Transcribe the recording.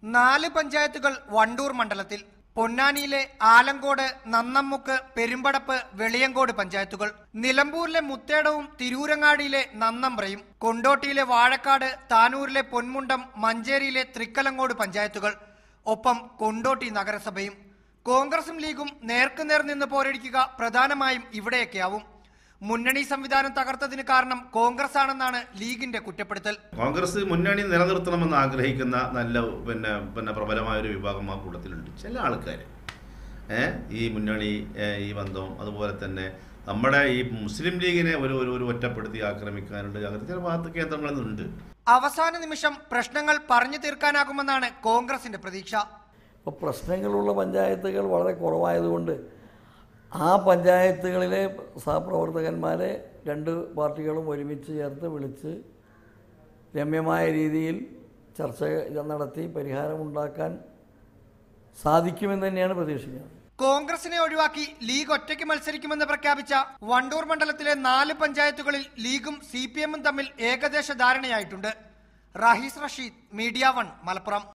4 പഞ്ചായത്തുകൾ വണ്ടൂർ മണ്ഡലത്തിൽ. പൊന്നാനിയിലെ ആലങ്കോട്, നന്നമ്മുക്ക്, പെരുമ്പടപ്പ്, വെളിയങ്കോട് പഞ്ചായത്തുകൾ. നിലമ്പൂരിലെ മുത്തേടവും തിരൂരങ്ങാടിയിലെ നന്നമ്പ്രയും. കൊണ്ടോട്ടിയിലെ വാഴക്കാട്, താനൂരിലെ പൊന്മുണ്ടം, മഞ്ചേരിയിലെ തൃക്കലങ്ങോട് പഞ്ചായത്തുകൾ. ഒപ്പം കൊണ്ടോട്ടി നഗരസഭയും. കോൺഗ്രസും ലീഗും നേർക്കുനേർ നിന്ന് പോരടിക്കുക പ്രധാനമായും ഇവിടെയൊക്കെയാവും. മുന്നണി സംവിധാനം തകർത്തതിന് കാരണം കോൺഗ്രസ് ആണെന്നാണ് ലീഗിന്റെ കുറ്റപ്പെടുത്തൽ. കോൺഗ്രസ് മുന്നണി നിലനിർത്തണമെന്ന് ആഗ്രഹിക്കുന്ന നല്ല പ്രബലമായ ഒരു വിഭാഗം ആ കൂട്ടത്തിലുണ്ട്. ചില ആൾക്കാർ ഈ മുന്നണി, ഈ ബന്ധവും അതുപോലെ തന്നെ നമ്മുടെ ഈ മുസ്ലിം ലീഗിനെ ഒരു ഒറ്റപ്പെടുത്തി ആക്രമിക്കാനുണ്ട്. അങ്ങനെ ചില ഭാഗത്ത് കേന്ദ്രങ്ങളുണ്ട്. അവസാന നിമിഷം പ്രശ്നങ്ങൾ പറഞ്ഞു തീർക്കാനാകുമെന്നാണ് കോൺഗ്രസിന്റെ പ്രതീക്ഷ. ഇപ്പോൾ പ്രശ്നങ്ങളുള്ള പഞ്ചായത്തുകൾ വളരെ കുറവായതുകൊണ്ട് ആ പഞ്ചായത്തുകളിലെ സഹപ്രവർത്തകന്മാരെ 2 പാർട്ടികളും ഒരുമിച്ച് ചേർത്ത് വിളിച്ച് രമ്യമായ രീതിയിൽ ചർച്ച നടത്തി പരിഹാരമുണ്ടാക്കാൻ സാധിക്കുമെന്ന് തന്നെയാണ് പ്രതീക്ഷിക്കുന്നത്. കോൺഗ്രസിനെ ഒഴിവാക്കി ലീഗ് ഒറ്റയ്ക്ക് മത്സരിക്കുമെന്ന് പ്രഖ്യാപിച്ച വണ്ടൂർ മണ്ഡലത്തിലെ 4 പഞ്ചായത്തുകളിൽ ലീഗും CPM-ഉം തമ്മിൽ ഏകദേശ ധാരണയായിട്ടുണ്ട്. റഹീസ് റഷീദ്, മീഡിയ 1, മലപ്പുറം.